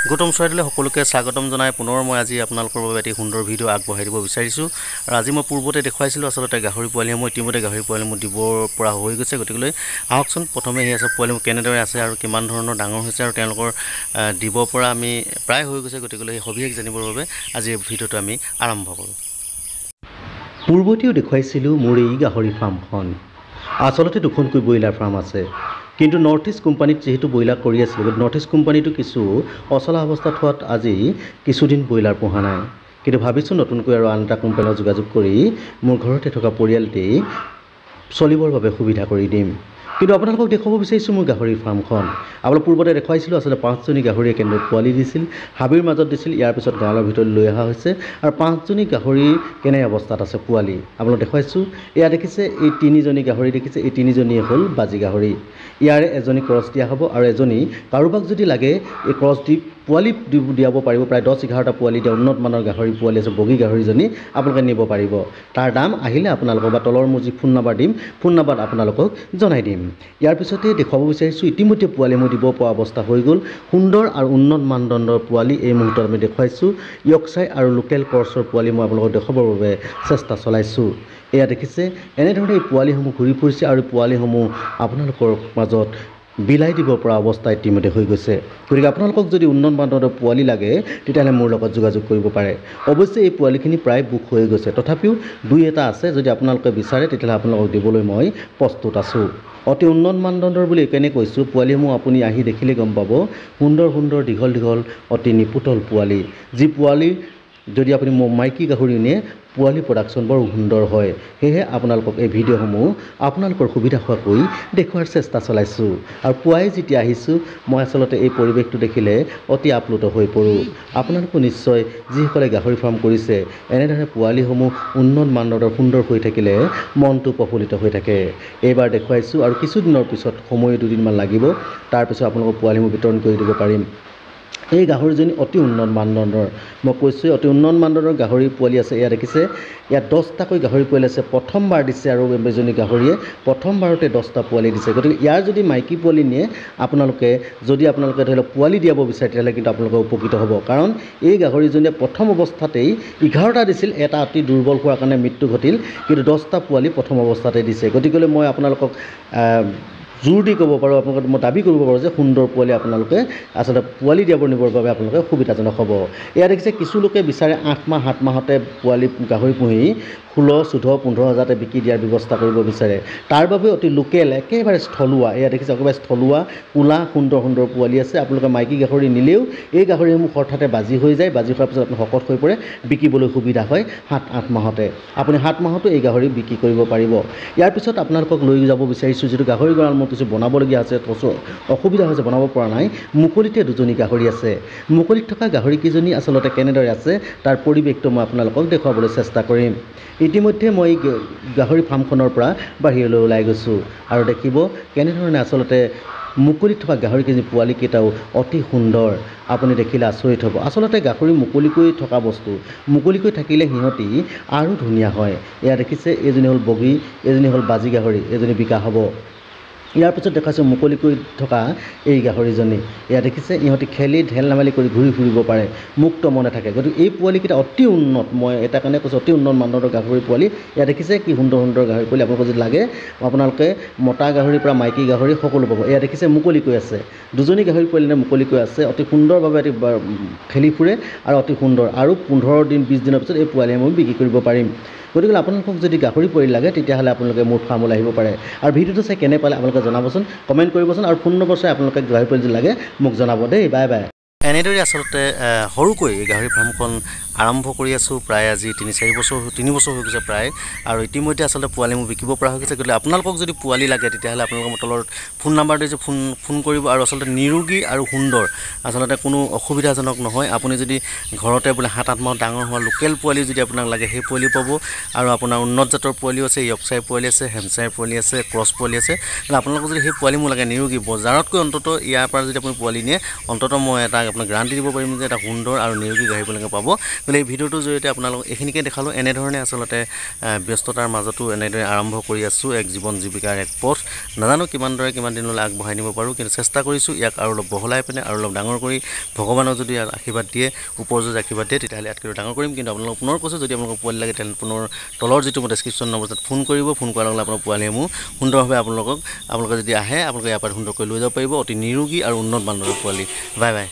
গৌতম চৰাইদেউলৈ সকলোকে স্বাগতম জনাই পুনৰ মই আজি আপোনালোকৰ বাবে এটি সুন্দৰ ভিডিঅ' আগবঢ়াই দিব বিচাৰিছোঁ আৰু আজি মই পূৰ্বতে দেখুৱাইছিলোঁ আচলতে গাহৰি পোৱালিসমূহ ইতিমধ্যে গাহৰি পোৱালিসমূহ দিবৰ পৰা হৈ গৈছে গতিকে আহকচোন প্ৰথমে সেই আছে পোৱালিসমূহ কেনেদৰে আছে আৰু কিমান ধৰণৰ ডাঙৰ হৈছে আৰু তেওঁলোকৰ দিব পৰা আমি প্ৰায় হৈ গৈছে গতিকে সেই সবিশেষ জানিবৰ বাবে আজি এই ভিডিঅ'টো আমি আৰম্ভ কৰোঁ। পূৰ্বতেও দেখুৱাইছিলোঁ মোৰ এই গাহৰি ফাৰ্মখন আচলতে দুখনকৈ ব্ৰইলাৰ ফাৰ্ম আছে কিন্তু নৰ্থ ইষ্ট কোম্পানীত যেহেতু ব্ৰইলাৰ কৰি আছিলোঁ নৰ্থ ইষ্ট কোম্পানীটো কিছু অচলা অৱস্থাত হোৱাত আজি কিছুদিন ব্ৰইলাৰ পোহা নাই কিন্তু ভাবিছোঁ নতুনকৈ আৰু আন এটা কোম্পানীত যোগাযোগ কৰি মোৰ ঘৰতে থকা পৰিয়ালটি চলিবৰ বাবে সুবিধা কৰি দিম। কিন্তু আপোনালোকক দেখুৱাব বিচাৰিছোঁ মোৰ গাহৰি ফাৰ্মখন। আপোনালোক পূৰ্বতে দেখুৱাইছিলোঁ আচলতে 5জনী গাহৰিয়ে কেনেদৰে পোৱালি দিছিল, হাবিৰ মাজত দিছিল, ইয়াৰ পিছত গাঁৱৰ ভিতৰত লৈ অহা হৈছে আৰু 5জনী গাহৰি কেনে অৱস্থাত আছে পোৱালি আপোনালোক দেখুৱাইছোঁ। এয়া দেখিছে এই 3জনী গাহৰি দেখিছে, এই 3জনীয়ে হ'ল বাজি গাহৰি। ইয়াৰে এজনী ক্ৰছ দিয়া হ'ব আৰু এজনী কাৰোবাক যদি লাগে এই ক্ৰছ দি পোৱালি দিয়াব পাৰিব। প্ৰায় 10-11টা পোৱালি দিয়া উন্নত মানৰ গাহৰি পোৱালি আছে বগী গাহৰিজনী আপোনালোকে নিব পাৰিব। তাৰ দাম আহিলে আপোনালোকক বা তলৰ মোৰ যি ফোন নাম্বাৰ দিম ফোন নাম্বাৰত আপোনালোকক জনাই দিম। ইয়াৰ পিছতে দেখুৱাব বিচাৰিছোঁ ইতিমধ্যে পোৱালি মই দিব পৰা অৱস্থা হৈ গ'ল। সুন্দৰ আৰু উন্নত মানদণ্ডৰ পোৱালি এই মুহূৰ্তত আমি দেখুৱাইছোঁ। ইয়কচাই আৰু লোকেল ক্ৰছৰ পোৱালি মই আপোনালোকক দেখুৱাবৰ বাবে চেষ্টা চলাইছোঁ। এয়া দেখিছে এনেধৰণে এই পোৱালিসমূহ ঘূৰি ফুৰিছে আৰু পোৱালিসমূহ আপোনালোকৰ মাজত বিলাই দিব পৰা অৱস্থা ইতিমধ্যে হৈ গৈছে। গতিকে আপোনালোকক যদি উন্নত মানদণ্ডৰ পোৱালি লাগে তেতিয়াহ'লে মোৰ লগত যোগাযোগ কৰিব পাৰে। অৱশ্যে এই পোৱালিখিনি প্ৰায় বুক হৈ গৈছে, তথাপিও 2-এটা আছে। যদি আপোনালোকে বিচাৰে তেতিয়াহ'লে আপোনালোকক দিবলৈ মই প্ৰস্তুত আছোঁ। অতি উন্নত মানদণ্ডৰ বুলি এইকাৰণে কৈছোঁ, পোৱালিসমূহ আপুনি আহি দেখিলে গম পাব সুন্দৰ সুন্দৰ দীঘল দীঘল অতি নিপুতল পোৱালি। যি পোৱালি যদি আপুনি মাইকী গাহৰি নিয়ে পোৱালি প্ৰডাকশ্যন বৰ সুন্দৰ হয়। সেয়েহে আপোনালোকক এই ভিডিঅ'সমূহ আপোনালোকৰ সুবিধা হোৱাকৈ দেখুওৱাৰ চেষ্টা চলাইছোঁ। আৰু পুৱাই যেতিয়া আহিছোঁ মই আচলতে এই পৰিৱেশটো দেখিলে অতি আপ্লুত হৈ পৰোঁ। আপোনালোকো নিশ্চয় যিসকলে গাহৰি ফাৰ্ম কৰিছে এনেধৰণে পোৱালিসমূহ উন্নত মানদণ্ডৰ সুন্দৰ হৈ থাকিলে মনটো প্ৰফুল্লিত হৈ থাকে। এইবাৰ দেখুৱাইছোঁ আৰু কিছুদিনৰ পিছত সময় 2দিনমান লাগিব, তাৰপিছত আপোনালোকক পোৱালিসমূহ বিতৰণ কৰি দিব পাৰিম। এই গাহৰিজনী অতি উন্নত মানদণ্ডৰ, মই কৈছোঁ অতি উন্নত মানদণ্ডৰ গাহৰি পোৱালি আছে। এয়া দেখিছে ইয়াত 10টাকৈ গাহৰি পোৱালি আছে। প্ৰথমবাৰ দিছে আৰু এজনী গাহৰিয়ে প্ৰথমবাৰতে 10টা পোৱালি দিছে। গতিকে ইয়াৰ যদি মাইকী পোৱালি নিয়ে আপোনালোকে ধৰি লওক পোৱালি দিয়াব বিচাৰে তেতিয়াহ'লে কিন্তু আপোনালোকে উপকৃত হ'ব। কাৰণ এই গাহৰিজনীয়ে প্ৰথম অৱস্থাতেই 11টা দিছিল, এটা অতি দুৰ্বল হোৱাৰ কাৰণে মৃত্যু ঘটিল, কিন্তু 10টা পোৱালি প্ৰথম অৱস্থাতে দিছে। গতিকে মই আপোনালোকক জোৰ দি ক'ব পাৰোঁ, আপোনালোকে মই দাবী কৰিব পাৰোঁ যে সুন্দৰ পোৱালি আপোনালোকে আচলতে পোৱালি নিবৰ বাবে আপোনালোকে সুবিধাজনক হ'ব। এয়া দেখিছে কিছু লোকে বিচাৰে 8 মাহ 7 মাহতে পোৱালি গাহৰি পুহি 16, 14, 15 হাজাৰতে বিক্ৰী দিয়াৰ ব্যৱস্থা কৰিব বিচাৰে। তাৰ বাবে অতি লোকেল একেবাৰে স্থলুৱা, এয়া দেখিছে একেবাৰে স্থলুৱা কোলা সুন্দৰ সুন্দৰ পোৱালি আছে। আপোনালোকে মাইকী গাহৰি নিলেও এই গাহৰিসমূহ হঠাতে বাজি হৈ যায়, বাজি হোৱাৰ পিছত আপুনি শকত হৈ পৰে, বিকিবলৈ সুবিধা হয় 7-8 মাহতে। আপুনি 7 মাহতো এই গাহৰি বিক্ৰী কৰিব পাৰিব। ইয়াৰ পিছত আপোনালোকক লৈ যাব বিচাৰিছোঁ যিটো গাহৰি গঁৰাল মোৰ কিছু বনাবলগীয়া আছে, অসুবিধা হৈছে বনাব পৰা নাই। মুকলিতে 2জনী গাহৰি আছে। মুকলিত থকা গাহৰিকেইজনী আচলতে কেনেদৰে আছে তাৰ পৰিৱেশটো মই আপোনালোকক দেখুৱাবলৈ চেষ্টা কৰিম। ইতিমধ্যে মই গাহৰি ফাৰ্মখনৰ পৰা বাহিৰলৈ ওলাই গৈছোঁ আৰু দেখিব কেনেধৰণে আচলতে মুকলিত থকা গাহৰিকেইজনী পোৱালিকেইটাও অতি সুন্দৰ। আপুনি দেখিলে আচৰিত হ'ব। আচলতে গাহৰি মুকলিকৈ থকা বস্তু, মুকলিকৈ থাকিলে সিহঁতি আৰু ধুনীয়া হয়। এয়া দেখিছে এজনী হ'ল বগী, এজনী হ'ল বাজি গাহৰি, এজনী বিকা হ'ব। ইয়াৰ পিছত দেখাইছোঁ মুকলিকৈ থকা এই গাহৰিজনী। এয়া দেখিছে ইহঁতি খেলি ঢেল ধেমালি কৰি ঘূৰি ফুৰিব পাৰে, মুক্ত মনে থাকে। গতিকে এই পোৱালিকেইটা অতি উন্নত, মই এটা কাৰণে কৈছোঁ অতি উন্নত মানদণ্ডৰ গাহৰি পোৱালি। এয়া দেখিছে কি সুন্দৰ সুন্দৰ গাহৰি পোৱালি। আপোনালোকক যদি লাগে আপোনালোকে মতা গাহৰিৰ পৰা মাইকী গাহৰি সকলো পাব। এয়া দেখিছে মুকলিকৈ আছে, 2জনী গাহৰি পোৱালিনে মুকলিকৈ আছে, অতি সুন্দৰভাৱে এটি খেলি ফুৰে আৰু অতি সুন্দৰ। আৰু 15 দিন 20 দিনৰ পিছত এই পোৱালি মই বিক্ৰী কৰিব পাৰিম। গতিকে আপোনালোকক যদি গাহৰি পোৱালি লাগে তেতিয়াহ'লে আপোনালোকে মোৰ ফাৰ্মলৈ আহিব পাৰে। আৰু ভিডিঅ'টো চাই কেনে পালে আপোনালোকে জনাবচোন, কমেণ্ট কৰিবচোন আৰু ফোন নম্বৰ চাই আপোনালোকে গাহৰি পোৱালি যদি লাগে মোক জনাব দেই। Bye bye. এনেদৰে আচলতে সৰুকৈ গাহৰি ফাৰ্মখন আৰম্ভ কৰি আছোঁ। প্ৰায় আজি 3 বছৰ হৈ গৈছে প্ৰায়, আৰু ইতিমধ্যে আচলতে পোৱালিসমূহ বিকিব পৰা হৈ গৈছে। গতিকে আপোনালোকক যদি পোৱালি লাগে তেতিয়াহ'লে আপোনালোকৰ তলত ফোন নাম্বাৰ দিছে, ফোন কৰিব। আৰু আচলতে নিৰোগী আৰু সুন্দৰ, আচলতে কোনো অসুবিধাজনক নহয়। আপুনি যদি ঘৰতে বোলে 7-8 মাহত ডাঙৰ হোৱা লোকেল পোৱালি যদি আপোনাক লাগে সেই পোৱালি পাব। আৰু আপোনাৰ উন্নত জাতৰ পোৱালিও আছে, ইয়কচাই পোৱালি আছে, হেমচাই পোৱালি আছে, ক্ৰছ পোৱালি আছে। আপোনালোকক যদি সেই পোৱালিসমূহ লাগে নিৰোগী, বজাৰতকৈ অন্ততঃ ইয়াৰ পৰা যদি আপুনি পোৱালি নিয়ে অন্ততঃ মই এটা আপোনাক গ্যাৰাণ্টি দিব পাৰিম যে এটা সুন্দৰ আৰু নিৰোগী গাহৰি পোৱালি পাব। গতিকে এই ভিডিঅ'টোৰ জৰিয়তে আপোনালোকক এইখিনিকে দেখালোঁ এনেধৰণে আচলতে ব্যস্ততাৰ মাজতো এনেদৰে আৰম্ভ কৰি আছোঁ এক জীৱন জীৱিকাৰ এক পথ নাজানো কিমান দিনলৈ আগবঢ়াই নিব পাৰোঁ কিন্তু চেষ্টা কৰিছোঁ ইয়াক আৰু অলপ বহলাই পিনে আৰু অলপ ডাঙৰ কৰি ভগৱানক যদি আশীৰ্বাদ দিয়ে ওপৰ যদি আশীৰ্বাদ দিয়ে তেতিয়াহ'লে ইয়াতকৈ ডাঙৰ কৰিম কিন্তু আপোনালোকক পুনৰ কৈছোঁ যদি আপোনালোকক পোৱালি লাগে তেতিয়াহ'লে পুনৰ তলৰ যিটো মই ডেছক্ৰিপশ্যন নম্বৰত ফোন কৰিব ফোন কৰাৰ লগে আপোনাৰ পোৱালিসমূহ সুন্দৰভাৱে আপোনালোকে যদি আহে আপোনালোকে ইয়াৰ পৰা সুন্দৰকৈ লৈ যাব পাৰিব অতি নিৰোগী আৰু উন্নত মানদণ্ডৰ পোৱালি বাই বাই